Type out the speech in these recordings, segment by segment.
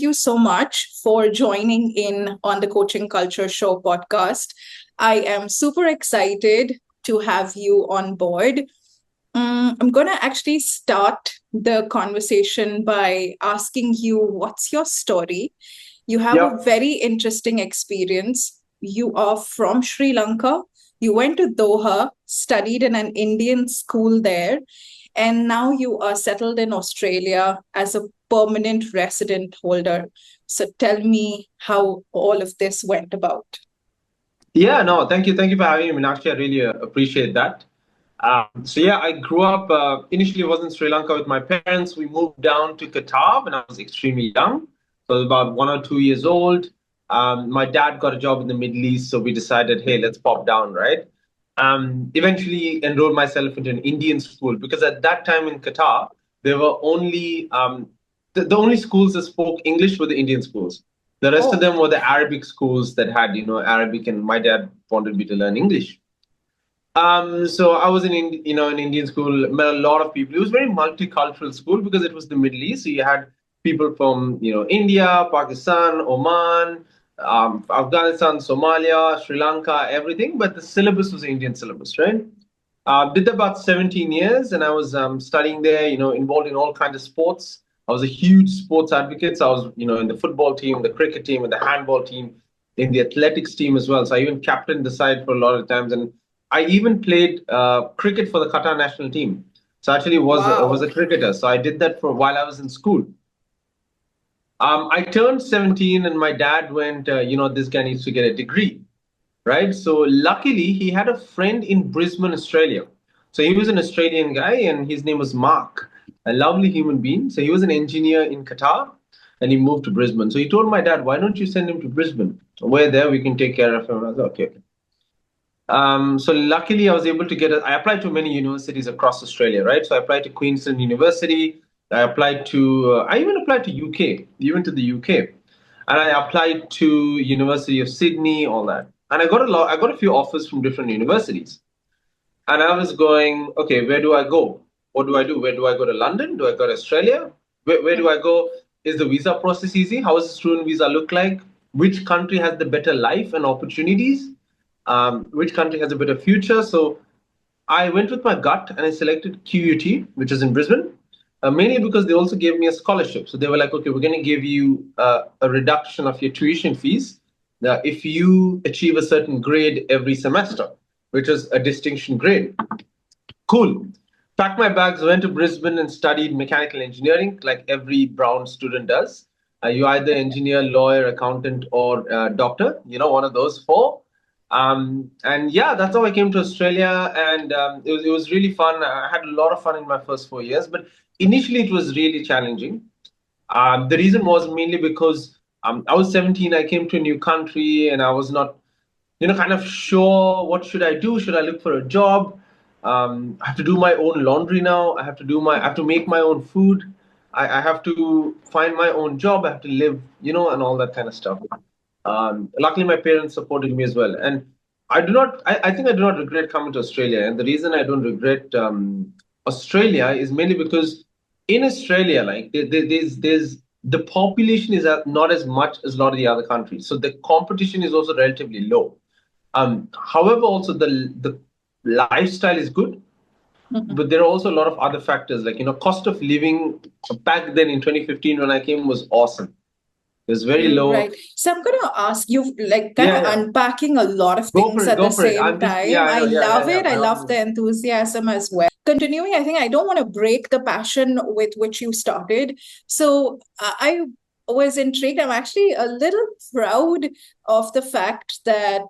you so much for joining in on the Coaching Culture Show podcast. I am super excited to have you on board. I'm going to actually start the conversation by asking you, what's your story? You have a Yep. very interesting experience. You are from Sri Lanka. You went to Doha, studied in an Indian school there, and now you are settled in Australia as a permanent resident holder. So tell me how all of this went about. Yeah, no, thank you. Thank you for having me. Actually, I really appreciate that. So yeah, I grew up, initially was in Sri Lanka with my parents. We moved down to Qatar when I was extremely young. So I was about 1 or 2 years old. My dad got a job in the Middle East, so we decided, hey, let's pop down, right? Eventually enrolled myself into an Indian school because at that time in Qatar, there were only the only schools that spoke English were the Indian schools. The rest of Oh, them were the Arabic schools that had, Arabic, and my dad wanted me to learn English. So I was in Indian school, met a lot of people. It was very multicultural school because it was the Middle East. So you had people from, India, Pakistan, Oman, Afghanistan, Somalia, Sri Lanka, everything. But the syllabus was Indian syllabus, right? Did about 17 years, and I was studying there. Involved in all kinds of sports. I was a huge sports advocate. So I was, in the football team, the cricket team, and the handball team, in the athletics team as well. So I even captained the side for a lot of times, and I even played cricket for the Qatar national team. So I actually was wow. a cricketer. So I did that for while I was in school. I turned 17, and my dad went, this guy needs to get a degree, right? So luckily, he had a friend in Brisbane, Australia. So he was an Australian guy, and his name was Mark, a lovely human being. So he was an engineer in Qatar, and he moved to Brisbane. So he told my dad, why don't you send him to Brisbane? We're there, we can take care of him. And I was like, okay. So luckily, I was able to I applied to many universities across Australia, right? So I applied to Queensland University. I even applied to UK, even to the UK, and I applied to University of Sydney, all that. And I got a few offers from different universities. And I was going, okay, where do I go? What do I do? Where do I go to London? Do I go to Australia? Where do I go? Is the visa process easy? How does the student visa look like? Which country has the better life and opportunities? Which country has a better future? So I went with my gut and I selected QUT, which is in Brisbane, mainly because they also gave me a scholarship. So they were like, okay, we're going to give you a reduction of your tuition fees if you achieve a certain grade every semester, which is a distinction grade. Cool. Packed my bags, went to Brisbane and studied mechanical engineering like every Brown student does. You either engineer, lawyer, accountant, or doctor, one of those four. And yeah, that's how I came to Australia, and it was really fun. I had a lot of fun in my first 4 years, but initially it was really challenging. The reason was mainly because I was 17. I came to a new country, and I was not, kind of sure what should I do. Should I look for a job? I have to do my own laundry now. I have to make my own food. I have to find my own job. I have to live, and all that kind of stuff. Luckily, my parents supported me as well, and I think I do not regret coming to Australia. And the reason I don't regret Australia is mainly because in Australia, like there's the population is not as much as a lot of the other countries, so the competition is also relatively low. However, also the lifestyle is good, Mhm. but there are also a lot of other factors, like cost of living back then in 2015 when I came was awesome. It was very low. Right. So I'm going to ask you, like, kind Yeah, of yeah. unpacking a lot of Go for things it. at the Go for it. same I'm just, yeah, time. I I know. Yeah, yeah, love yeah. it. I By all love means. the enthusiasm as well. Continuing, I think I don't want to break the passion with which you started. So I was intrigued. I'm actually a little proud of the fact that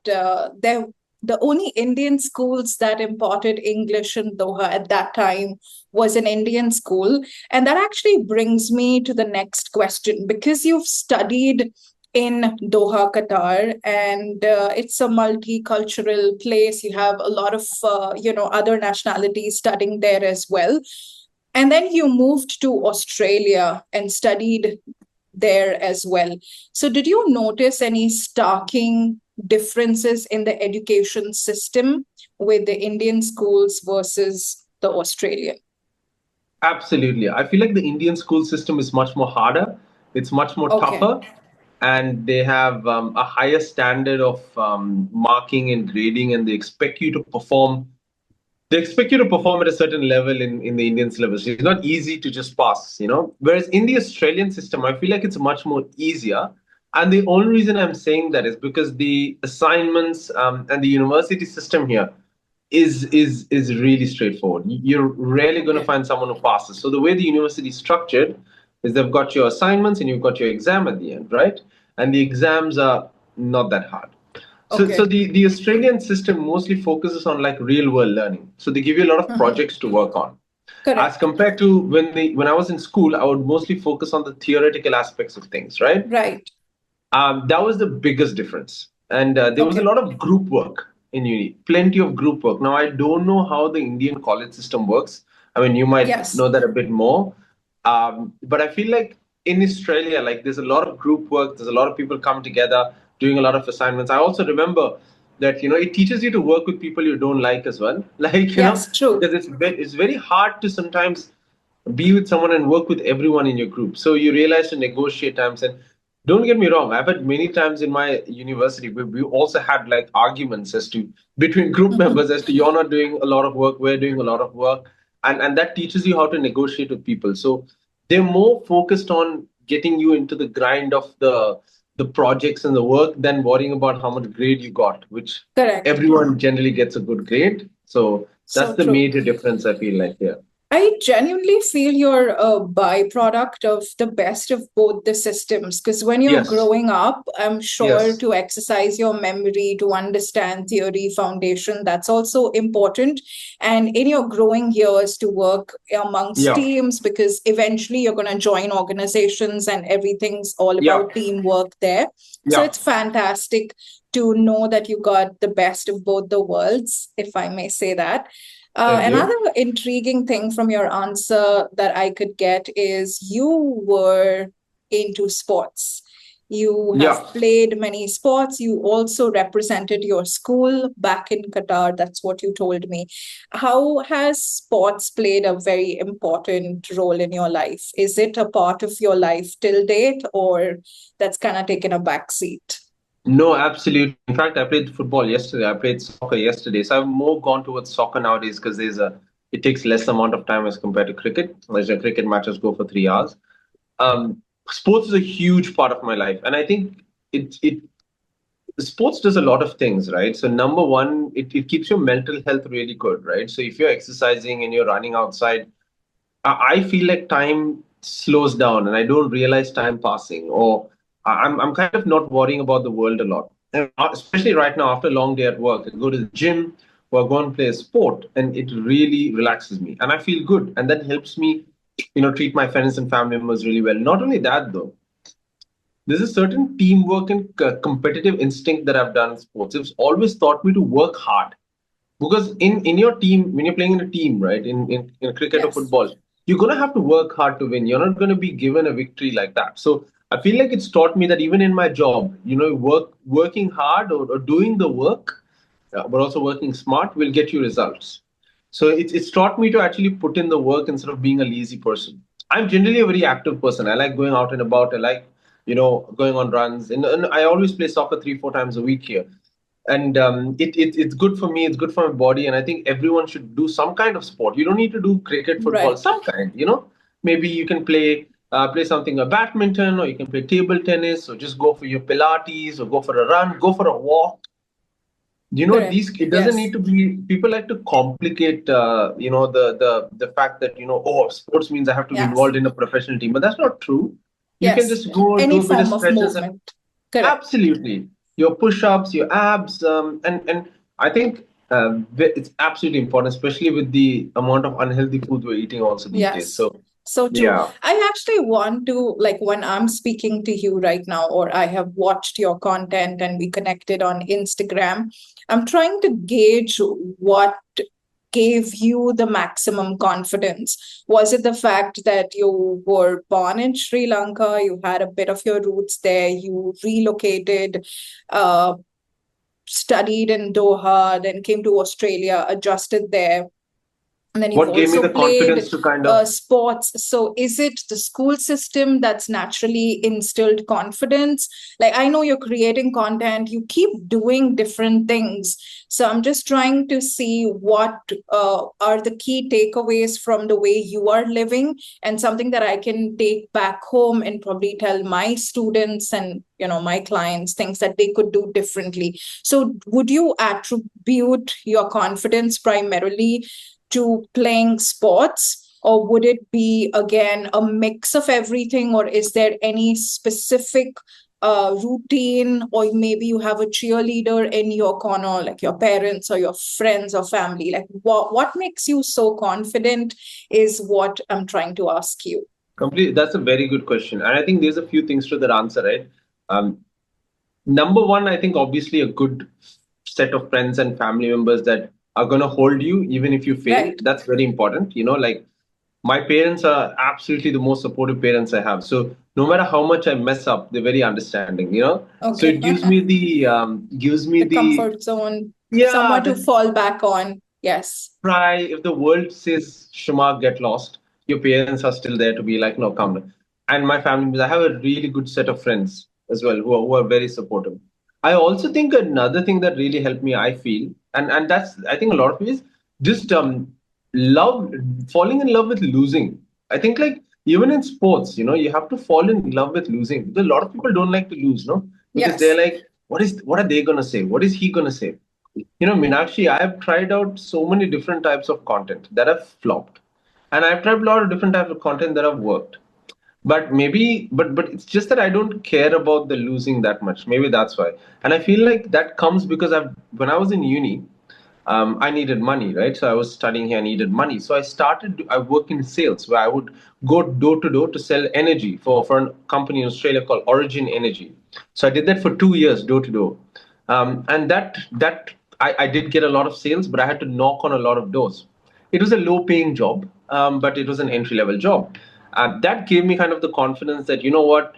the only Indian schools that imparted English in Doha at that time was an Indian school. And that actually brings me to the next question, because you've studied in Doha, Qatar, and it's a multicultural place. You have a lot of other nationalities studying there as well. And then you moved to Australia and studied there as well. So, did you notice any starking differences in the education system with the Indian schools versus the Australian? Absolutely. I feel like the Indian school system is much more harder It's much more Okay. tougher, and they have a higher standard of marking and grading, and they expect you to perform at a certain level in the Indian syllabus. It's not easy to just pass, Whereas in the Australian system, I feel like it's much more easier. And the only reason I'm saying that is because the assignments and the university system here is really straightforward. You're rarely going to Okay. find someone who passes. So the way the university is structured is they've got your assignments and you've got your exam at the end, right? And the exams are not that hard. So Okay. the Australian system mostly focuses on like real world learning. So they give you a lot of Mhm. projects to work on. As Correct. compared to when I was in school, I would mostly focus on the theoretical aspects of things, right? Right. That was the biggest difference. And there was a Okay. lot of group work in uni, plenty of group work. Now, I don't know how the Indian college system works. I mean, you might Yes. know that a bit more. But I feel like in Australia, like there's a lot of group work, there's a lot of people come together doing a lot of assignments. I also remember that, it teaches you to work with people you don't like as well. Like, Yes. True. because it's very hard to sometimes be with someone and work with everyone in your group. So you realize to negotiate times. And don't get me wrong, I've had many times in my university where we also had like arguments as to between group members as to you're not doing a lot of work, we're doing a lot of work. And that teaches you how to negotiate with people. So they're more focused on getting you into the grind of the projects and the work than worrying about how much grade you got, which Correct. everyone generally gets a good grade. So that's So the true. major difference I feel like here. I genuinely feel you're a byproduct of the best of both the systems. Because when you're Yes. growing up, I'm sure Yes. to exercise your memory, to understand theory foundation, that's also important. And in your growing years, to work amongst Yeah. teams, because eventually you're going to join organizations and everything's all Yeah. about teamwork there. So Yeah. it's fantastic to know that you got the best of both the worlds, if I may say that. Thank Another you. intriguing thing from your answer that I could get is you were into sports. You have Yeah. played many sports. You also represented your school back in Qatar. That's what you told me. How has sports played a very important role in your life? Is it a part of your life till date, or that's kind of taken a back seat? No, absolutely. In fact, I played football yesterday. I played soccer yesterday. So I've more gone towards soccer nowadays because it takes less amount of time as compared to cricket. Like the cricket matches go for 3 hours. Sports is a huge part of my life. And I think it sports does a lot of things, right? So number one, it keeps your mental health really good, right? So if you're exercising and you're running outside, I feel like time slows down and I don't realize time passing, or I'm kind of not worrying about the world a lot. And especially right now, after a long day at work, I go to the gym or I go and play a sport, and it really relaxes me, and I feel good, and that helps me, treat my friends and family members really well. Not only that, though, there's a certain teamwork and competitive instinct that I've done in sports. It's always taught me to work hard because in your team, when you're playing in a team, right, in cricket or Yes. football, you're going to have to work hard to win. You're not going to be given a victory like that. So I feel like it's taught me that even in my job, working hard, or doing the work, but also working smart will get you results. So it's taught me to actually put in the work instead of being a lazy person. I'm generally a very active person. I like going out and about. I like, going on runs. And I always play soccer 3, 4 times a week here. And it's good for me. It's good for my body. And I think everyone should do some kind of sport. You don't need to do cricket, football, Right. some kind. Maybe you can play something, a badminton, or you can play table tennis, or just go for your Pilates, or go for a run, go for a walk. Correct. These, it doesn't Yes. need to be. People like to complicate the fact that, oh, sports means I have to be Yes. involved in a professional team, but that's not true. You can Yes. just go do Any a bit of form of stretches and movement. Correct. absolutely your push-ups, your abs, and I think it's absolutely important, especially with the amount of unhealthy food we're eating also these days. Yes. So So true. yeah. I actually want to, like, when I'm speaking to you right now, or I have watched your content and we connected on Instagram, I'm trying to gauge what gave you the maximum confidence. Was it the fact that you were born in Sri Lanka, you had a bit of your roots there, you relocated, uh, studied in Doha, then came to Australia, adjusted there? And then you've What gave me also the played confidence to kind of sports. So is it the school system that's naturally instilled confidence? Like, I know you're creating content, you keep doing different things. So I'm just trying to see what are the key takeaways from the way you are living, and something that I can take back home and probably tell my students and my clients, things that they could do differently. So would you attribute your confidence primarily to playing sports, or would it be again a mix of everything, or is there any specific routine, or maybe you have a cheerleader in your corner, like your parents or your friends or family? Like, what makes you so confident is what I'm trying to ask you. complete. That's a very good question, and I think there's a few things to that answer, right? Um, Number one, I think obviously a good set of friends and family members that are going to hold you even if you fail. Right. That's very important. Like my parents are absolutely the most supportive parents I have. So no matter how much I mess up, they're very understanding. So Okay. it gives me The comfort zone, yeah, someone to the fall back on. Yes. try. If the world says Shimark, get lost, your parents are still there to be like, no, come on. And my family, I have a really good set of friends as well who are very supportive. I also think another thing that really helped me, I feel, and that's I think a lot of it is just love falling in love with losing. I think like even in sports, you have to fall in love with losing. Because a lot of people don't like to lose, no? Because they're Yes. like, what are they gonna say? What is he gonna say? Meenakshi, I have tried out so many different types of content that have flopped, and I've tried a lot of different types of content that have worked. But it's just that I don't care about the losing that much. Maybe that's why. And I feel like that comes because when I was in uni, I needed money, right? So I was studying here, I needed money. So I work in sales where I would go door to door to sell energy for a company in Australia called Origin Energy. So I did that for 2 years, door to door. And that I did get a lot of sales, but I had to knock on a lot of doors. It was a low paying job, but it was an entry level job. That gave me kind of the confidence that, you know what,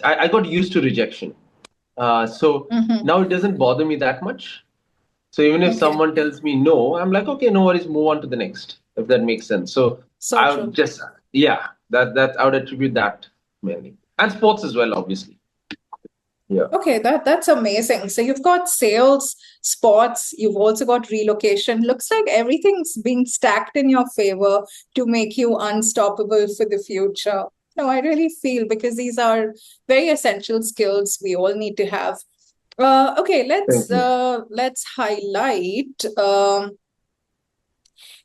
I got used to rejection. So Mm-hmm. now it doesn't bother me that much. So even if Okay. someone tells me no, I'm like, okay, no worries, move on to the next, if that makes sense. So So I would true. just, yeah, that I would attribute that mainly. And sports as well, obviously. Yeah. Okay, that's amazing. So you've got sales, sports, you've also got relocation. Looks like everything's being stacked in your favor to make you unstoppable for the future. No, I really feel, because these are very essential skills we all need to have. Okay, Thank you. let's highlight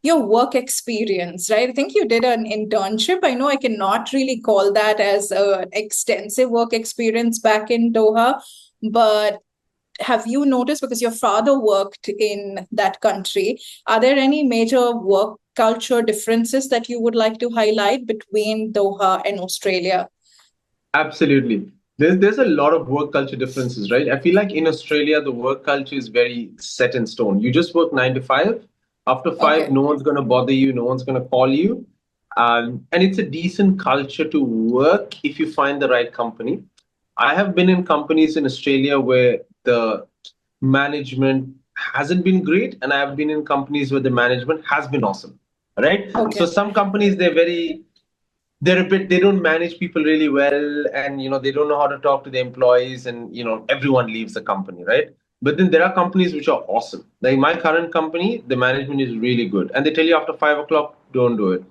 your work experience, right? I think you did an internship. I know I cannot really call that as an extensive work experience back in Doha, but have you noticed, because your father worked in that country, are there any major work culture differences that you would like to highlight between Doha and Australia? Absolutely. There's a lot of work culture differences, right? I feel like in Australia, the work culture is very set in stone. You just work 9 to 5. After five, Okay. no one's going to bother you, no one's going to call you. And it's a decent culture to work if you find the right company. I have been in companies in Australia where the management hasn't been great, and I have been in companies where the management has been awesome, right? So Okay. some companies, they're a bit, they don't manage people really well, and they don't know how to talk to the employees, and everyone leaves the company, right? But then there are companies which are awesome. Like my current company, the management is really good, and they tell you after 5 o'clock, don't do it.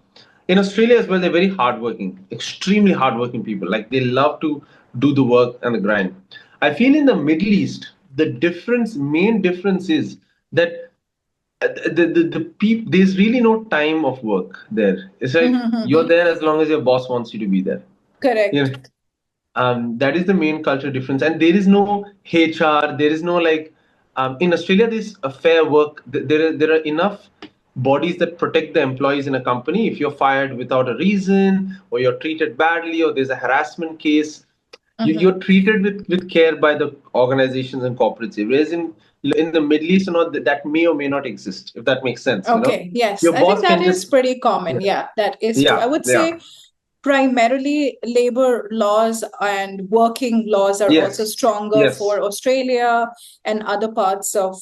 In Australia as well, they're very hardworking, extremely hardworking people. Like they love to do the work and the grind. I feel in the Middle East, the main difference is that there's really no time of work there. It's like you're there as long as your boss wants you to be there. Correct. Yeah. That is the main culture difference, and there is no HR. There is no like in Australia. There's a fair work. There are enough bodies that protect the employees in a company. If you're fired without a reason, or you're treated badly, or there's a harassment case, you're treated with care by the organizations and corporates. Whereas in the Middle East, that may or may not exist. If that makes sense, Okay, yes, your I think boss that can is just pretty common. yeah Yeah, that is true. I yeah would yeah say primarily labor laws and working laws are also yes stronger yes for Australia and other parts of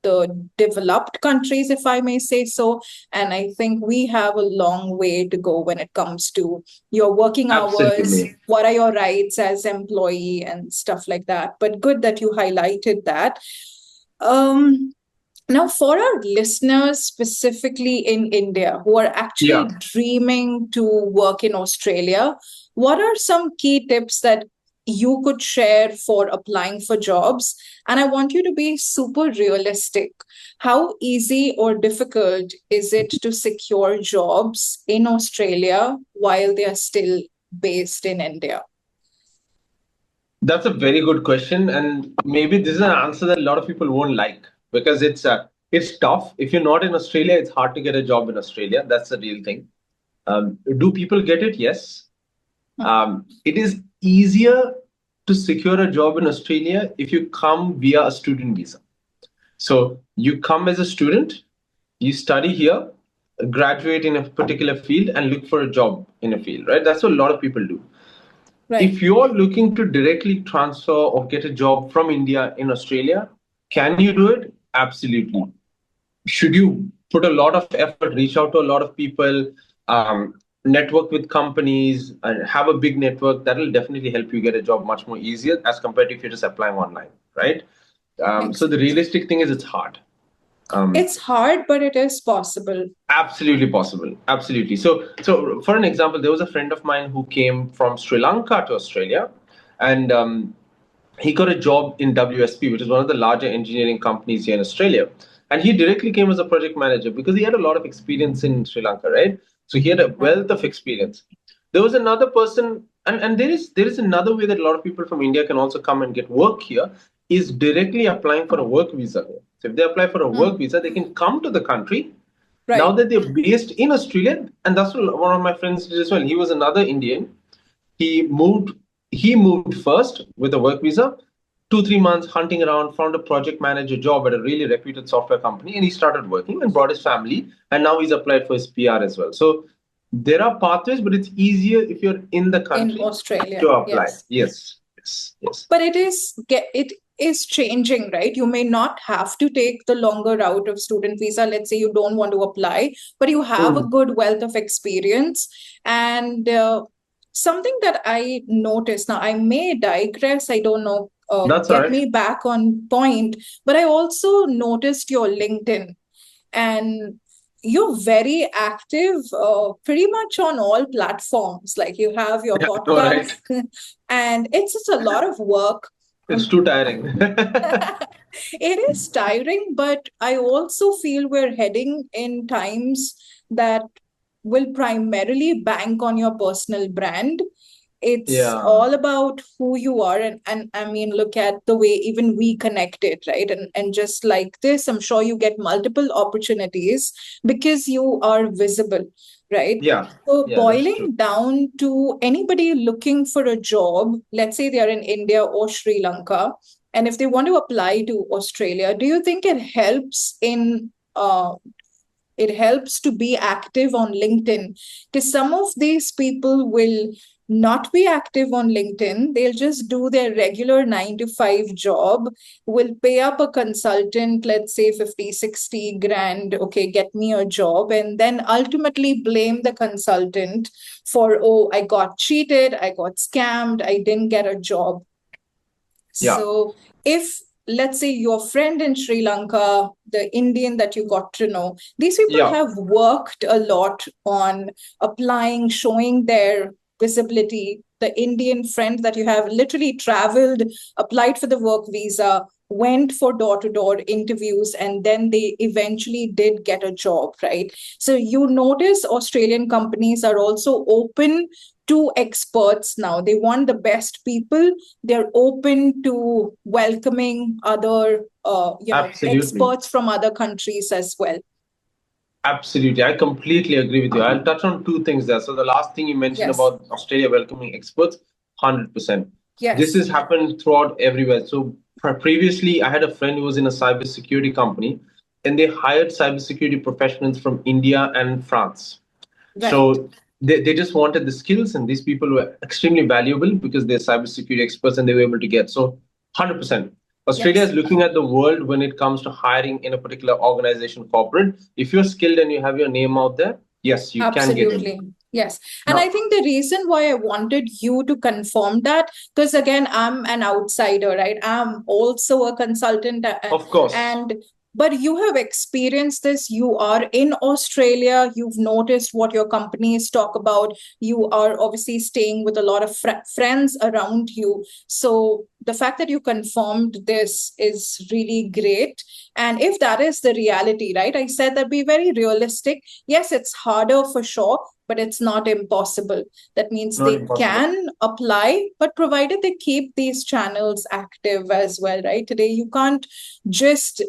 the developed countries, if I may say so. And I think we have a long way to go when it comes to your working hours, Absolutely. what are your rights as employee and stuff like that. But good that you highlighted that. Um, Now, for our listeners specifically in India who are actually Yeah. dreaming to work in Australia, what are some key tips that you could share for applying for jobs? And I want you to be super realistic. How easy or difficult is it to secure jobs in Australia while they are still based in India? That's a very good question, and maybe this is an answer that a lot of people won't like because it's tough. If you're not in Australia, it's hard to get a job in Australia. That's the real thing. Do people get it? Yes. It is easier to secure a job in Australia if you come via a student visa. So you come as a student, you study here, graduate in a particular field, and look for a job in a field, right? That's what a lot of people do. Right. If you're looking to directly transfer or get a job from India in Australia, can you do it? Absolutely. Should you put a lot of effort, reach out to a lot of people, network with companies, and have a big network? That will definitely help you get a job much more easier as compared to if you're just applying online, right? Makes So the sense. realistic thing is it's hard. It's hard, but it is possible. Absolutely possible. Absolutely. So for an example, there was a friend of mine who came from Sri Lanka to Australia, and he got a job in WSP, which is one of the larger engineering companies here in Australia. And he directly came as a project manager because he had a lot of experience in Sri Lanka, right? So he had a wealth of experience. There was another person, and there is another way that a lot of people from India can also come and get work here, is directly applying for a work visa here. So if they apply for a work visa, they can come to the country. Now Right. that they're based in Australia, and that's what one of my friends did as well. He was another Indian. He moved. He moved first with a work visa. 2 3 months hunting around, found a project manager job at a really reputed software company, and he started working and brought his family. And now he's applied for his PR as well. So there are pathways, but it's easier if you're in the In country Australia, to apply. yes. Yes, yes, yes. But it is changing, right? You may not have to take the longer route of student visa. Let's say you don't want to apply, but you have a Mm, good wealth of experience. And something that I noticed, now I may digress, I don't know, that's all get right. me back on point, but I also noticed your LinkedIn, and you're very active pretty much on all platforms. Like you have your Yeah, all podcast, right. and it's just a lot of work. It's too tiring. It is tiring, but I also feel we're heading in times that will primarily bank on your personal brand. It's Yeah, all about who you are. And I mean, look at the way even we connected, right? And just like this, I'm sure you get multiple opportunities because you are visible, right? yeah, So yeah. That's true. boiling down to anybody looking for a job, let's say they're in India or Sri Lanka, and if they want to apply to Australia, do you think it helps to be active on LinkedIn? Because some of these people will not be active on LinkedIn. They'll just do their regular 9 to 5 job, will pay up a consultant, let's say 50, 60 grand, okay, get me a job, and then ultimately blame the consultant for, oh, I got cheated, I got scammed, I didn't get a job. Yeah, So if, let's say, your friend in Sri Lanka, the Indian that you got to know, these people yeah, have worked a lot on applying, showing their visibility. The Indian friend that you have literally traveled, applied for the work visa, went for door-to-door interviews, and then they eventually did get a job, right? So you notice Australian companies are also open to experts now. They want the best people. They're open to welcoming other absolutely. experts from other countries as well. Absolutely. I completely agree with you. I'll touch on two things there. So the last thing you mentioned Yes. about Australia welcoming experts, 100%. This Yes. has happened throughout everywhere. So previously, I had a friend who was in a cybersecurity company, and they hired cybersecurity professionals from India and France. Right. So they just wanted the skills, and these people were extremely valuable because they're cybersecurity experts and they were able to get. So 100%. Australia is Yes. looking at the world when it comes to hiring in a particular organization, corporate. If you're skilled and you have your name out there, yes, you can get in. Absolutely. Yes. And I Now, think the reason why I wanted you to confirm that, because again, I'm an outsider, right? I'm also a consultant, of course, and but you have experienced this. You are in Australia. You've noticed what your companies talk about. You are obviously staying with a lot of friends around you. So the fact that you confirmed this is really great. And if that is the reality, right? I said that be very realistic. Yes, it's harder for sure, but it's not impossible. That means not they impossible. can apply, but provided they keep these channels active as well, right? Today, you can't just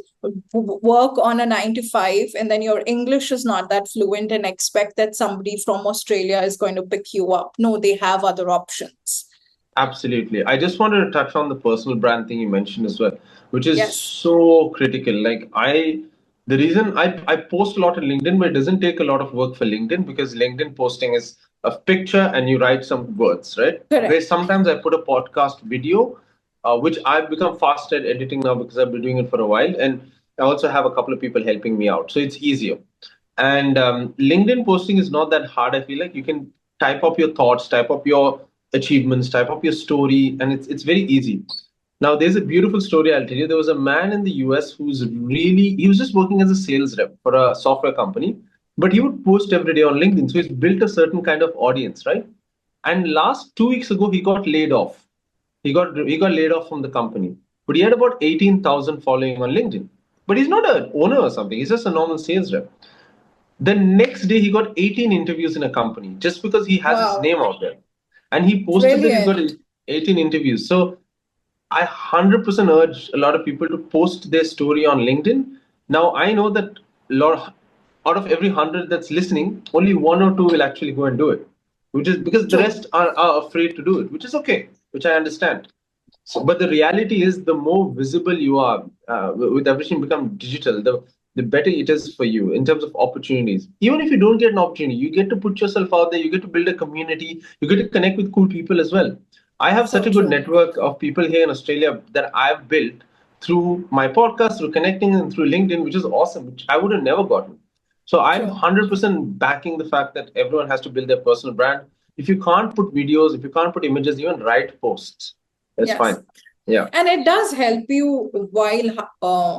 work on a 9 to 5 and then your English is not that fluent and expect that somebody from Australia is going to pick you up. No, they have other options. Absolutely. I just wanted to touch on the personal brand thing you mentioned as well, which is Yes. so critical. The reason I post a lot on LinkedIn, but it doesn't take a lot of work for LinkedIn because LinkedIn posting is a picture and you write some words, right? Where Correct. sometimes I put a podcast video, which I've become fast at editing now because I've been doing it for a while. And I also have a couple of people helping me out. So it's easier. And LinkedIn posting is not that hard. I feel like you can type up your thoughts, type up your achievements, type up your story, and it's very easy. Now, there's a beautiful story I'll tell you. There was a man in the US he was just working as a sales rep for a software company, but he would post every day on LinkedIn. So he's built a certain kind of audience, right? And last 2 weeks ago, he got laid off. He got laid off from the company, but he had about 18,000 following on LinkedIn. But he's not an owner or something. He's just a normal sales rep. The next day, he got 18 interviews in a company just because he has his Wow. name out there. And he posted that he's got Brilliant. 18 interviews. So I 100% urge a lot of people to post their story on LinkedIn. Now, I know that out of every 100 that's listening, only one or two will actually go and do it, which is because the True. rest are afraid to do it, which is okay, which I understand. So, but the reality is, the more visible you are, with everything become digital, the better it is for you in terms of opportunities. Even if you don't get an opportunity, you get to put yourself out there. You get to build a community. You get to connect with cool people as well. I have such So a good true. network of people here in Australia that I've built through my podcast, through connecting, and through LinkedIn, which is awesome, which I would have never gotten. So I'm True. 100% backing the fact that everyone has to build their personal brand. If you can't put videos, if you can't put images, even write posts. That's Yes. fine. Yeah, And it does help you while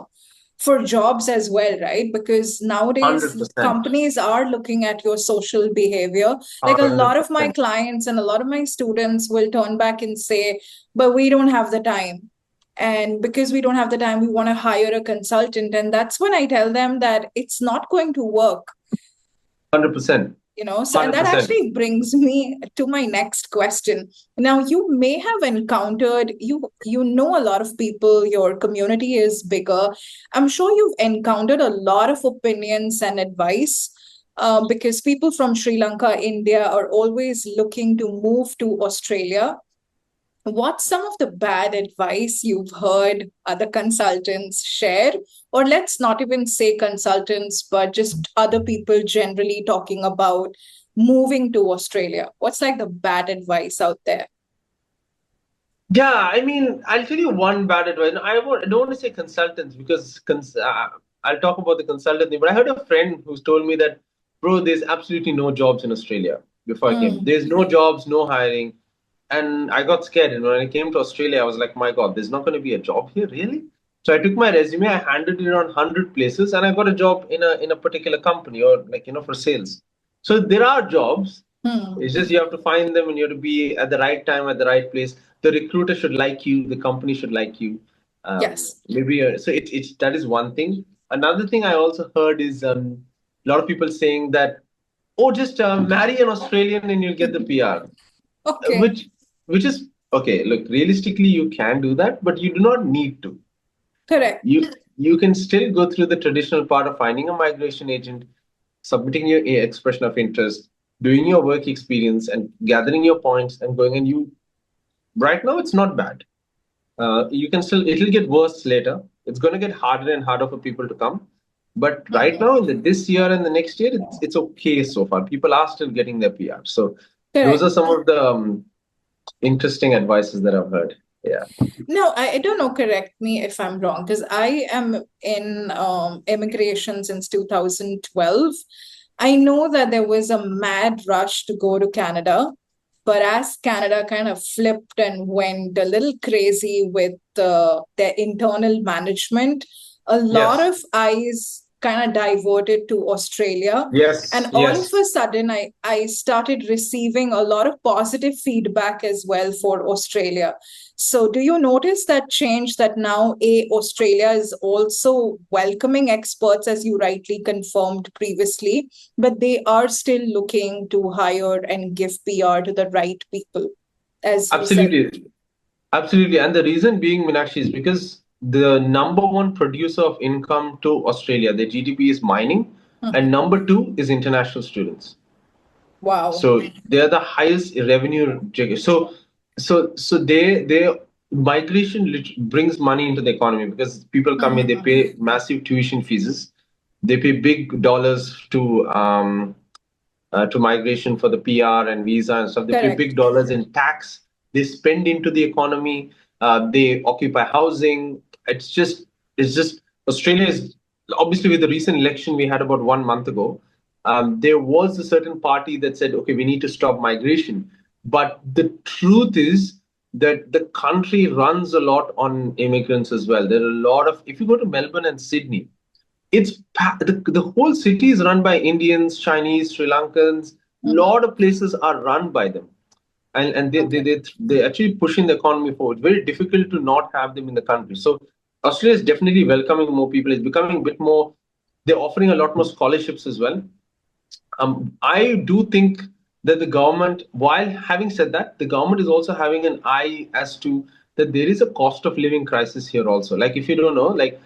for jobs as well, right? Because nowadays 100%. companies are looking at your social behavior. Like a lot of my 100%. clients and a lot of my students will turn back and say, but we don't have the time. And because we don't have the time, we want to hire a consultant. And that's when I tell them that it's not going to work. 100%. So and that 100%. actually brings me to my next question. Now, you may have encountered, you know, a lot of people, your community is bigger. I'm sure you've encountered a lot of opinions and advice, because people from Sri Lanka, India are always looking to move to Australia. What's some of the bad advice you've heard other consultants share? Or let's not even say consultants, but just other people generally talking about moving to Australia. What's like the bad advice out there? Yeah, I mean, I'll tell you one bad advice. I don't want to say consultants because I'll talk about the consultant thing, but I heard a friend who's told me that, bro, there's absolutely no jobs in Australia before I came. Mm. There's no jobs, no hiring. And I got scared. And when I came to Australia, I was like, my God, there's not going to be a job here, really? So I took my resume, I handed it around 100 places, and I got a job in a particular company or for sales. So there are jobs. Hmm. It's just you have to find them and you have to be at the right time at the right place. The recruiter should like you. The company should like you. Yes. So that is one thing. Another thing I also heard is a lot of people saying that, oh, just marry an Australian and you'll get the PR, Okay. which which is okay. Look, realistically, you can do that, but you do not need to. Correct. You can still go through the traditional part of finding a migration agent, submitting your expression of interest, doing your work experience, and gathering your points and going. And you right now, it's not bad. You can still. It'll get worse later. It's going to get harder and harder for people to come. But right Hmm. now, this year and the next year, it's okay so far. People are still getting their PR. So those are Correct. some of the interesting advices that I've heard. Yeah. No, I don't know. Correct me if I'm wrong, because I am in immigration since 2012. I know that there was a mad rush to go to Canada, but as Canada kind of flipped and went a little crazy with their internal management, a lot Yes. of eyes kind of diverted to Australia. Yes. And all of Yes. a sudden, I started receiving a lot of positive feedback as well for Australia. So, do you notice that change that now Australia is also welcoming experts, as you rightly confirmed previously, but they are still looking to hire and give PR to the right people, as you said. Absolutely. Absolutely. And the reason being, Meenakshi, is because the number one producer of income to Australia, the GDP is mining, and Mhm. number two is international students. Wow. So they're the highest revenue. So their migration brings money into the economy because people come in, they Mhm. pay massive tuition fees, they pay big dollars to migration for the PR and visa and stuff. They pay big Correct. dollars in tax. They spend into the economy. They occupy housing. It's just Australia is obviously with the recent election we had about 1 month ago. There was a certain party that said, okay, we need to stop migration. But the truth is that the country runs a lot on immigrants as well. There are a lot of, if you go to Melbourne and Sydney, the whole city is run by Indians, Chinese, Sri Lankans. Mhm. Lot of places are run by them, and Okay. they actually pushing the economy forward. Very difficult to not have them in the country. So Australia is definitely welcoming more people. It's becoming a bit more. They're offering a lot more scholarships as well. I do think that the government, while having said that, the government is also having an eye as to that there is a cost of living crisis here also. Like if you don't know, like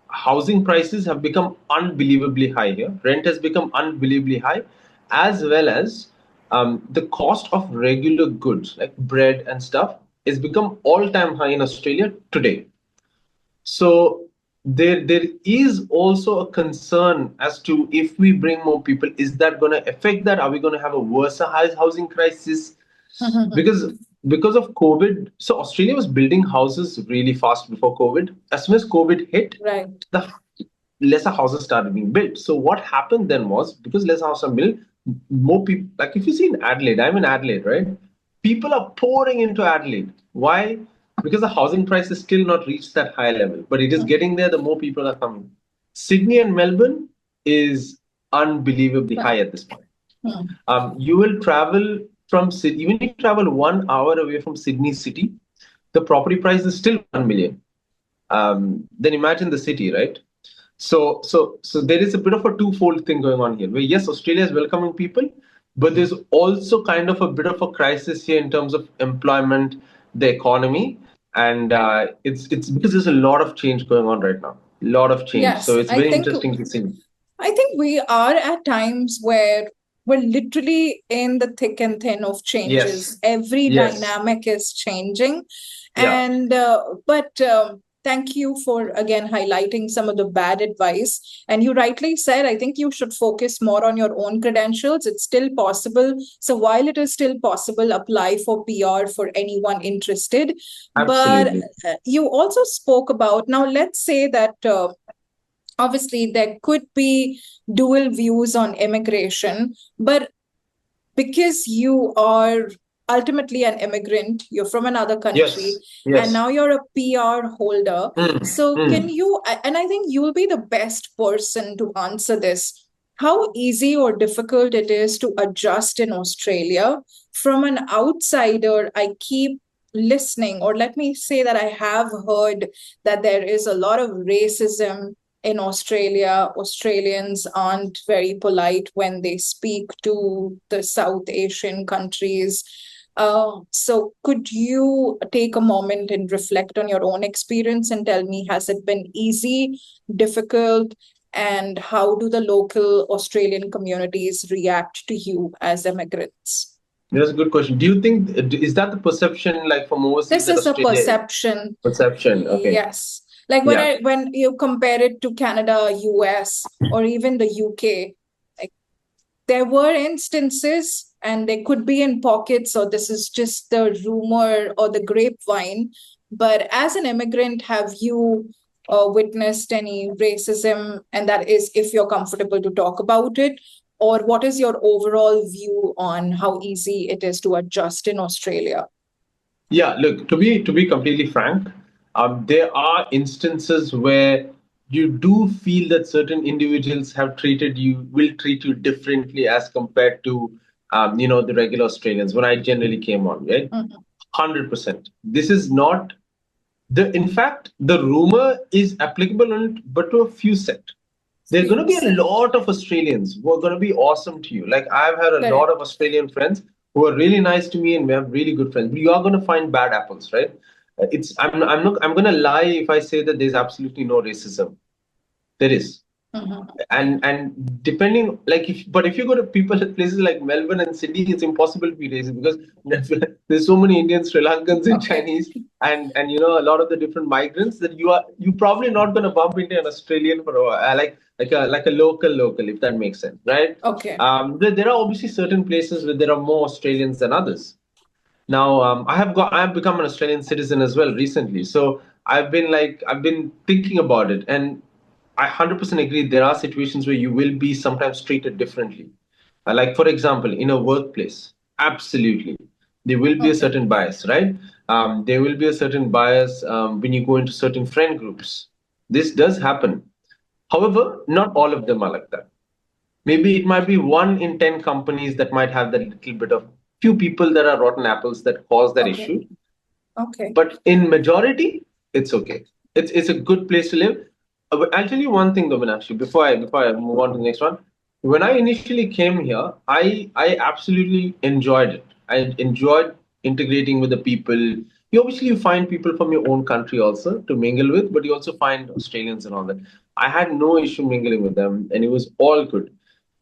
housing prices have become unbelievably high here. Rent has become unbelievably high, as well as the cost of regular goods like bread and stuff has become all-time high in Australia today. So there is also a concern as to if we bring more people, is that going to affect that? Are we going to have a worse housing crisis? Mhm. Because because of COVID, so Australia was building houses really fast before COVID. As soon as COVID hit, Right. the lesser houses started being built. So what happened then was because lesser houses are built, more people, like if you see in Adelaide, I'm in Adelaide, right? People are pouring into Adelaide. Why? Because the housing price is still not reached that high level, but it is getting there. The more people are coming. Sydney and Melbourne is unbelievably high Right. at this point. Mhm. You will travel from Sydney, even if you travel 1 hour away from Sydney city, the property price is still 1 million. Then imagine the city, right? So there is a bit of a twofold thing going on here. Where yes, Australia is welcoming people, but there's also kind of a bit of a crisis here in terms of employment, the economy, and it's because there's a lot of change going on right now. A lot of change. So Yes, it's very interesting to see. I think we are at times where we're literally in the thick and thin of Yes. changes. Every Yes. dynamic is changing. Yeah. And, but thank you for again highlighting some of the bad advice. And you rightly said, I think you should focus more on your own credentials. It's still possible. So while it is still possible, apply for PR for anyone interested. But Absolutely. you also spoke about now, let's say that. Obviously there could be dual views on immigration, but because you are ultimately an immigrant, you're from another country, Yes. and Yes. now you're a PR holder. Mm, So can mm. you, and I think you'll be the best person to answer this, how easy or difficult it is to adjust in Australia? From an outsider, I keep listening, or let me say that I have heard that there is a lot of racism in Australia. Australians aren't very polite when they speak to the South Asian countries. So, could you take a moment and reflect on your own experience and tell me, has it been easy, difficult, and how do the local Australian communities react to you as immigrants? That's a good question. Do you think is that the perception like from overseas This that is a Australia perception. perception? Okay. Yes. Like Yeah. when you compare it to Canada, US, or even the UK, like there were instances, and they could be in pockets, or this is just the rumor or the grapevine. But as an immigrant, have you witnessed any racism? And that is, if you're comfortable to talk about it, or what is your overall view on how easy it is to adjust in Australia? Yeah, look, to be completely frank, there are instances where you do feel that certain individuals will treat you differently as compared to, the regular Australians when I generally came on, right? Mhm. 100%. This is not in fact, the rumor is applicable but to a few set. There are going to Few be a set. lot of Australians who are going to be awesome to you. Like I've had a lot Correct. of Australian friends who are really nice to me, and we have really good friends. But you are going to find bad apples, right? I'm going to lie if I say that there's absolutely no racism. There is. Mhm. And depending, like, if you go to people at places like Melbourne and Sydney, it's impossible to be racist because there's so many Indians, Sri Lankans, and Okay. Chinese, and a lot of the different migrants that you probably not going to bump into an Australian for a while, like a local, if that makes sense, right? Okay. There are obviously certain places where there are more Australians than others. Now, I've become an Australian citizen as well recently. So I've been thinking about it, and I 100% agree. There are situations where you will be sometimes treated differently. Like for example, in a workplace, absolutely, there will be a Okay. certain bias, right? There will be a certain bias when you go into certain friend groups. This does happen. However, not all of them are like that. Maybe it might be 1 in 10 companies that might have that little bit of few people that are rotten apples that cause that Okay. issue. Okay. But in majority, it's okay. It's a good place to live. But I'll tell you one thing, though, Meenakshi, before I move on to the next one. When I initially came here, I absolutely enjoyed it. I enjoyed integrating with the people. You find people from your own country also to mingle with, but you also find Australians and all that. I had no issue mingling with them, and it was all good.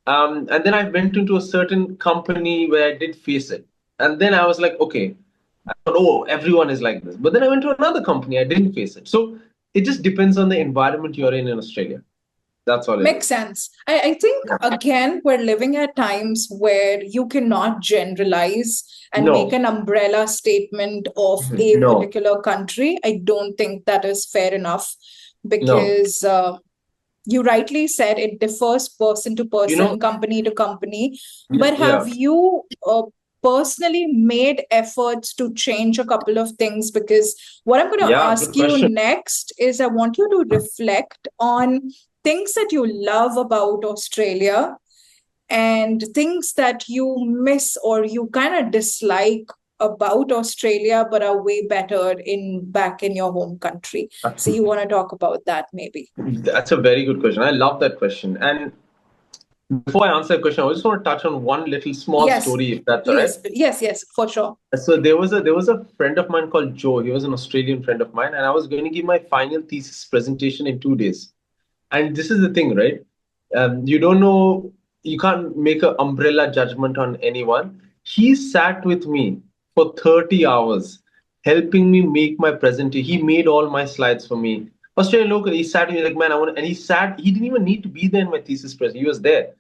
And then I went into a certain company where I did face it. And then I was like, okay, I thought, oh, everyone is like this. But then I went to another company, I didn't face it. So it just depends on the environment you're in Australia. That's all it Makes is. sense. I think, again, we're living at times where you cannot generalize and make No, an umbrella statement of a no, particular country. I don't think that is fair enough no. because you rightly said it differs person to You person, know, company to company. But yeah, have you personally made efforts to change a couple of things? Because what I'm going to yeah, good ask you question. next is I want you to reflect on things that you love about Australia and things that you miss or you kind of dislike about Australia but are way better in back in your home country. So you want to talk about that maybe? That's a very good question. I love that question. And before I answer the question, I just want to touch on one little small Yes, story, if that's all right. please. Yes, for sure. So there was a friend of mine called Joe. He was an Australian friend of mine, and I was going to give my final thesis presentation in 2 days. And this is the thing, right? You don't know, you can't make an umbrella judgment on anyone. He sat with me for 30 hours, helping me make my presentation. He made all my slides for me. Australian local, he sat with me like, man, I want, and he didn't even need to be there in my thesis presentation. He was there.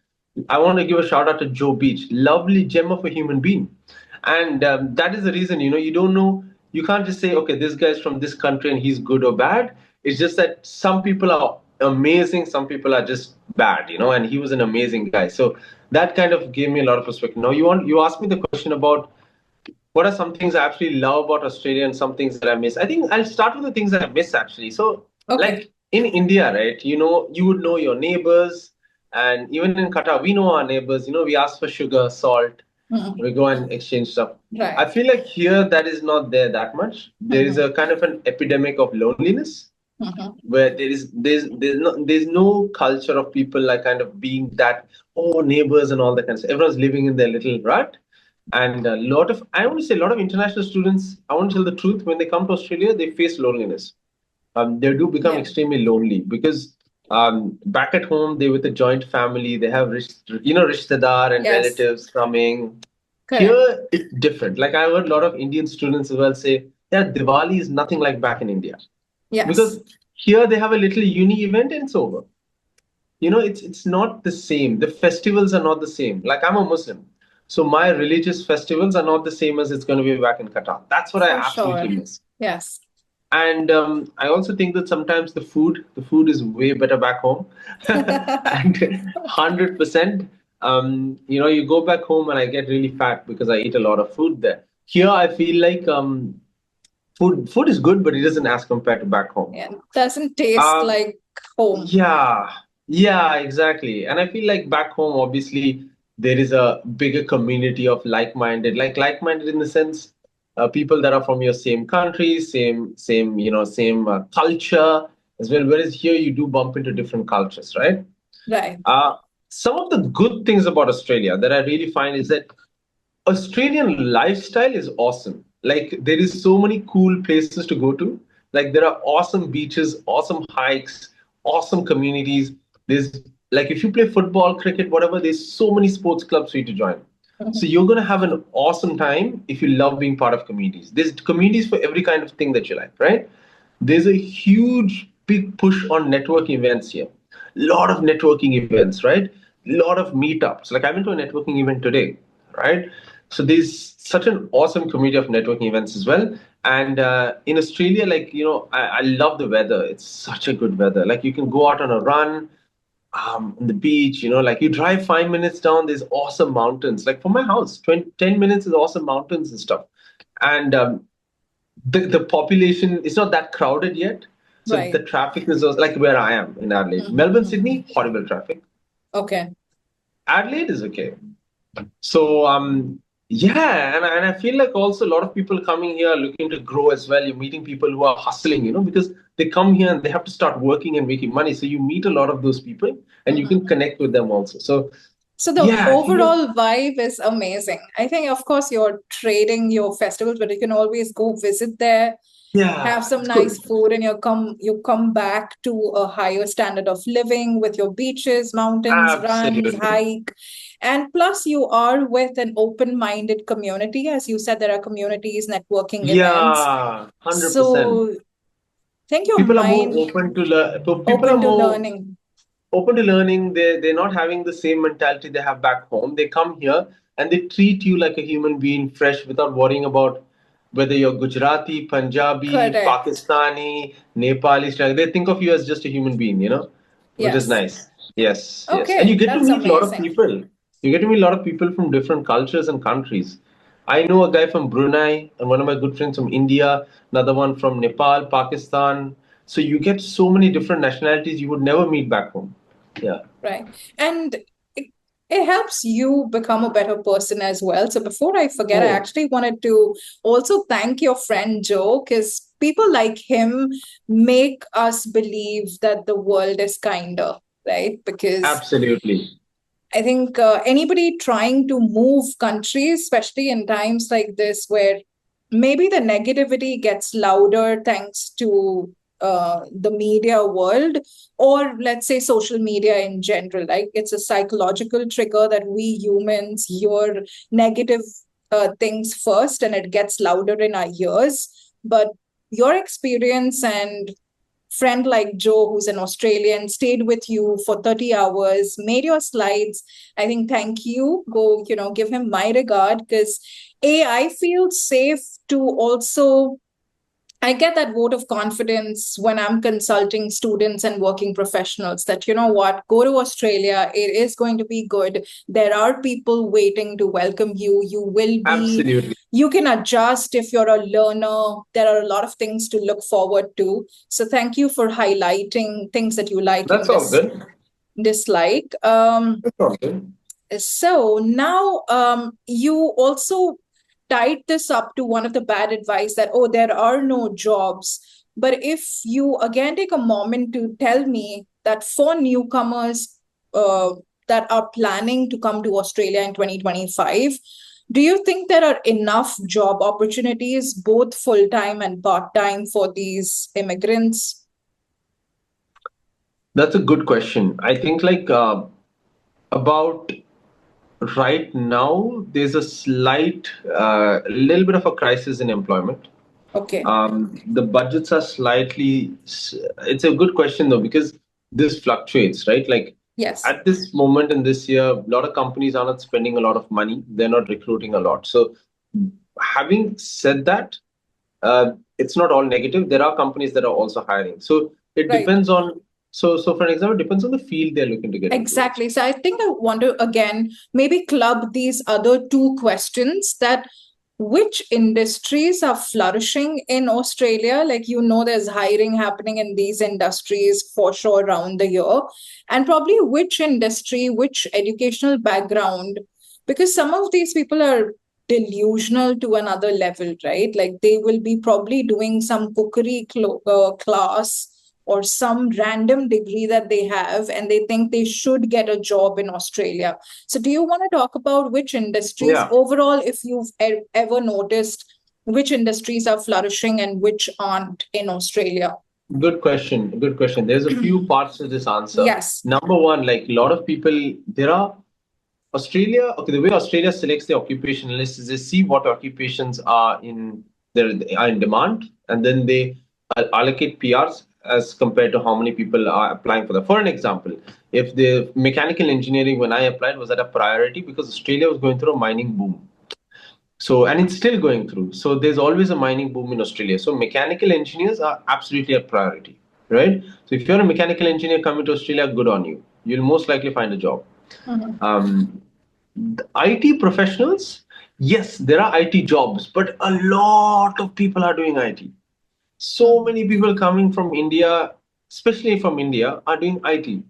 I want to give a shout out to Joe Beach, lovely gem of a human being. And that is the reason, you don't know, you can't just say, okay, this guy's from this country and he's good or bad. It's just that some people are amazing, some people are just bad, and he was an amazing guy. So that kind of gave me a lot of perspective. Now you asked me the question about what are some things I actually love about Australia and some things that I miss. I think I'll start with the things that I miss actually. So, Okay. like in India, right? You would know your neighbors, and even in Qatar, we know our neighbors. We ask for sugar, salt, Mhm. we go and exchange stuff. I Right. feel like here that is not there that much. There is Mhm. a kind of an epidemic of loneliness Mhm. where there's no culture of people like kind of being that, oh, neighbors and all that kind of stuff. Everyone's living in their little rut. And a lot of, I want to say, a lot of international students, I want to tell the truth, when they come to Australia, they face loneliness. They do become Yeah. extremely lonely because back at home, they're with a joint family, they have rishtadar and Yes. relatives coming. Correct. Here, it's different. Like I heard a lot of Indian students as well say, yeah, Diwali is nothing like back in India. Yes. Because here they have a little uni event and it's over. It's not the same. The festivals are not the same. Like I'm a Muslim. So my religious festivals are not the same as it's going to be back in Qatar. That's what I For sure. absolutely miss. Yes. And I also think that sometimes the food is way better back home. And 100%, you go back home and I get really fat because I eat a lot of food there. Here, I feel like food is good, but it isn't as compared to back home. Yeah, doesn't taste Um, like home. yeah, yeah, exactly. And I feel like back home, obviously, there is a bigger community of like-minded in the sense, people that are from your same country, same culture as well. Whereas here, you do bump into different cultures, right? Right. Uh, some of the good things about Australia that I really find is that Australian lifestyle is awesome. Like there is so many cool places to go to. Like there are awesome beaches, awesome hikes, awesome communities. There's like if you play football, cricket, whatever, there's so many sports clubs for you to join. So you're gonna have an awesome time if you love being part of communities. There's communities for every kind of thing that you like, right? There's a huge big push on networking events here. Lot of networking events, right? Lot of meetups. Like I went to a networking event today, right? So there's such an awesome community of networking events as well. And in Australia, I love the weather. It's such a good weather. Like you can go out on a run on the beach, like you drive 5 minutes down, there's awesome mountains. Like from my house, 10 minutes is awesome mountains and stuff. And the population is not that crowded yet. So Right. the traffic is also, like where I am in Adelaide. Melbourne, Sydney, horrible traffic. Okay. Adelaide is okay. So yeah, and I feel like also a lot of people coming here are looking to grow as well. You're meeting people who are hustling, because they come here and they have to start working and making money. So you meet a lot of those people and you can connect with them also. So the Yeah, overall vibe is amazing. I think, of course, you're trading your festivals, but you can always go visit there, yeah, have some it's nice good. food, and you come back to a higher standard of living with your beaches, mountains, runs, Absolutely. hike. And plus, you are with an open-minded community. As you said, there are communities, networking events. Yeah, 100%. So I think your People are more mind open to learn. People are open to more learning. open to learning. They're not having the same mentality they have back home. They come here and they treat you like a human being, fresh, without worrying about whether you're Gujarati, Punjabi, Correct. Pakistani, Nepali. Sri Lankan. They think of you as just a human being, which is Yes. nice. Yes, yes, and you Okay, get to that's meet a lot of amazing. people. You get to meet a lot of people from different cultures and countries. I know a guy from Brunei, and one of my good friends from India, another one from Nepal, Pakistan. So you get so many different nationalities you would never meet back home. Yeah. Right. And it helps you become a better person as well. So before I forget, I Oh, actually wanted to also thank your friend Joe, because people like him make us believe that the world is kinder, right? Because absolutely. I think anybody trying to move countries, especially in times like this, where maybe the negativity gets louder thanks to the media world, or let's say social media in general, like it's a psychological trigger that we humans hear negative things first and it gets louder in our ears. But your experience and friend like Joe, who's an Australian, stayed with you for 30 hours, made your slides. I think thank you. Go, give him my regard, because I feel safe to also I get that vote of confidence when I'm consulting students and working professionals that, you know what, go to Australia. It is going to be good. There are people waiting to welcome you. Absolutely. You can adjust if you're a learner. There are a lot of things to look forward to. So thank you for highlighting things that you like and That's all good. dislike. That's all good. So now you also tied this up to one of the bad advice that, oh, there are no jobs. But if you again take a moment to tell me that for newcomers uh, that are planning to come to Australia in 2025, do you think there are enough job opportunities, both full time and part time, for these immigrants? That's a good question. I think about right now, there's a little bit of a crisis in employment. Okay. The budgets are it's a good question though, because this fluctuates, right? Like Yes. At this moment in this year, a lot of companies are not spending a lot of money. They're not recruiting a lot. So, having said that, it's not all negative. There are companies that are also hiring. So it Right. depends on. So for an example, it depends on the field they're looking to get into. Exactly. So I think I want to again maybe club these other two questions, that which industries are flourishing in Australia? Like, there's hiring happening in these industries for sure around the year. And probably which industry, which educational background, because some of these people are delusional to another level, right? Like they will be probably doing some cookery class or some random degree that they have, and they think they should get a job in Australia. So do you want to talk about which industries overall, if you've ever noticed, which industries are flourishing and which aren't in Australia? Good question. Good question. There's a few parts to this answer. Yes. Number one, like a lot of people, there are Australia. Okay, the way Australia selects the occupation list is they see what occupations are in demand, and then they allocate PRs as compared to how many people are applying for that. For an example, if the mechanical engineering when I applied was at a priority because Australia was going through a mining boom. So, and it's still going through. So, there's always a mining boom in Australia. So, mechanical engineers are absolutely a priority, right? So, if you're a mechanical engineer coming to Australia, good on you. You'll most likely find a job. IT professionals, yes, there are IT jobs, but a lot of people are doing IT. So many people coming from India, especially from India, are doing IT.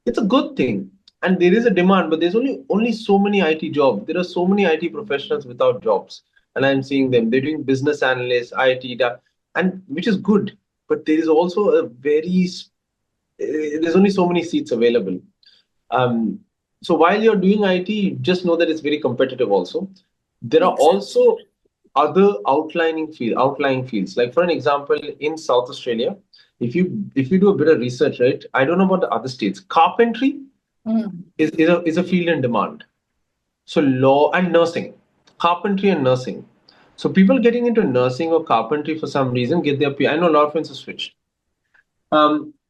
It's a good thing. And there is a demand, but there's only so many IT jobs. There are so many IT professionals without jobs. And I'm seeing them. They're doing business analysts, IT, and which is good. But there is also there's only so many seats available. So while you're doing IT, just know that it's very competitive also. There are also other outlying fields. Like for an example, in South Australia, if you do a bit of research, right? I don't know about the other states. Carpentry is a field in demand. So law and nursing, carpentry and nursing. So people getting into nursing or carpentry for some reason get their P. I know a lot of friends have switched.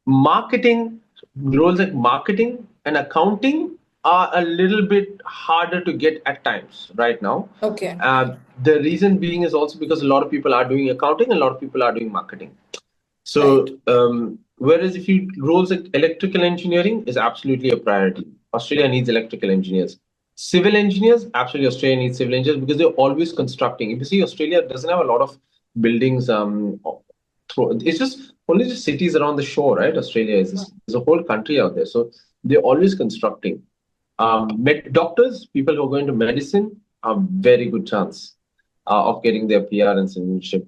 Marketing, roles like marketing and accounting are a little bit harder to get at times right now. Okay. The reason being is also because a lot of people are doing accounting and a lot of people are doing marketing. So, whereas if you roles like electrical engineering is absolutely a priority. Australia needs electrical engineers. Civil engineers, absolutely Australia needs civil engineers because they're always constructing. If you see, Australia doesn't have a lot of buildings. It's just only just cities around the shore, right? Australia is a whole country out there, so they're always constructing. Doctors, people who are going to medicine, are very good chance of getting their PR and citizenship.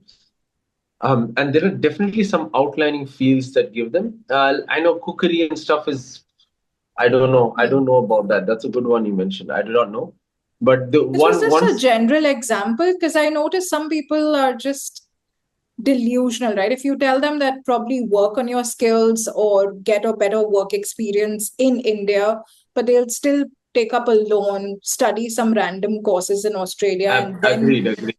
And there are definitely some outlining fields that give them. I know cookery and stuff is. I don't know. I don't know about that. That's a good one you mentioned. I do not know. But the This was just a general example because I noticed some people are just delusional, right? If you tell them that probably work on your skills or get a better work experience in India, but they'll still take up a loan, study some random courses in Australia, and then agreed.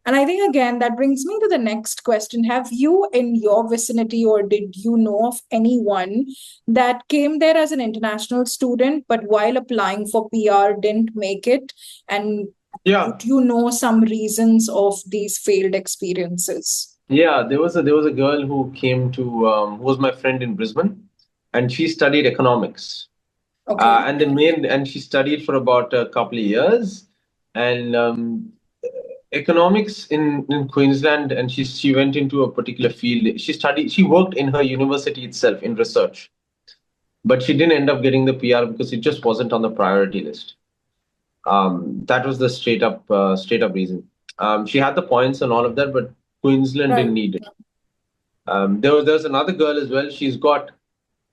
And I think, again, that brings me to the next question. Have you in your vicinity, or did you know of anyone that came there as an international student, but while applying for PR didn't make it? And do you know some reasons of these failed experiences? Yeah, there was a girl who came to who was my friend in Brisbane, and she studied economics. Okay. And she studied for about a couple of years, and economics in Queensland, and she went into a particular field. She worked in her university itself in research, but she didn't end up getting the PR because it just wasn't on the priority list. That was the straight up reason. She had the points and all of that, but Queensland didn't need it. There's another girl as well. She's got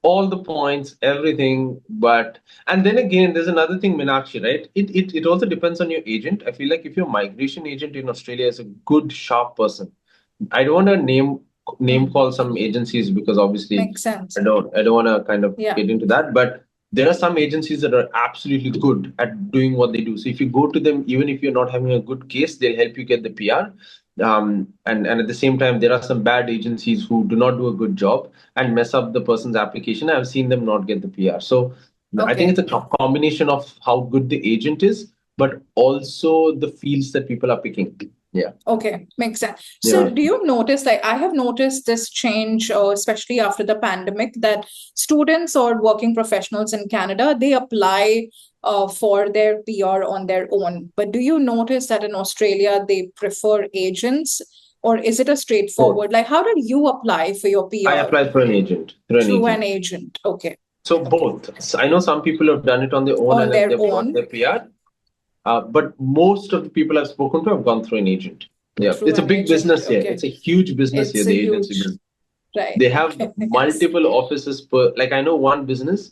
all the points, everything, and then again, there's another thing, Meenakshi, right? It also depends on your agent. I feel like if your migration agent in Australia is a good, sharp person, I don't want to name call some agencies because obviously makes sense. I don't want to kind of get into that, but there are some agencies that are absolutely good at doing what they do. So if you go to them, even if you're not having a good case, they'll help you get the PR. And at the same time, there are some bad agencies who do not do a good job and mess up the person's application. I've seen them not get the PR. So I think it's a combination of how good the agent is, but also the fields that people are picking. Yeah. Okay, makes sense. So do you notice, like I have noticed this change, especially after the pandemic, that students or working professionals in Canada, they apply for their PR on their own. But do you notice that in Australia, they prefer agents? Or is it a straightforward, like how did you apply for your PR? I applied for an agent. Through an agent. Okay. So both. So I know some people have done it on their own they've got their PR. But most of the people I've spoken to have gone through an agent. Yeah, it's a big business here. It's a huge business here, the agency business. Right. They have multiple offices per, like I know one business,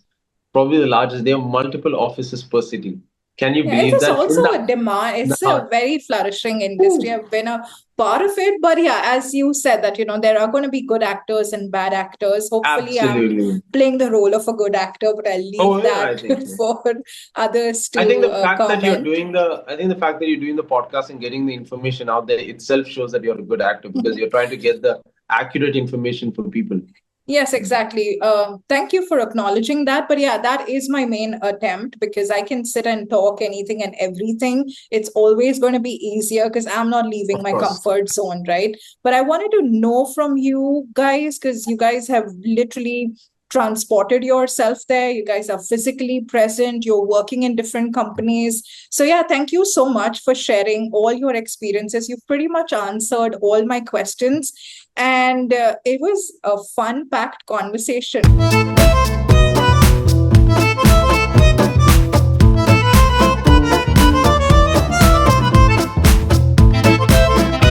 probably the largest, they have multiple offices per city. Can you believe that? It's also a demand. It's a very flourishing industry. I've been a part of it. But yeah, as you said that, there are going to be good actors and bad actors. Hopefully I'm playing the role of a good actor, but I'll leave that for others to I think the fact comment. that you're doing the podcast and getting the information out there itself shows that you're a good actor, because you're trying to get the accurate information for people. Yes, exactly. Thank you for acknowledging that. But yeah, that is my main attempt, because I can sit and talk anything and everything. It's always going to be easier because I'm not leaving my comfort zone, right? But I wanted to know from you guys, because you guys have literally transported yourself there. You guys are physically present. You're working in different companies. So yeah, thank you so much for sharing all your experiences. You've pretty much answered all my questions. And it was a fun-packed conversation.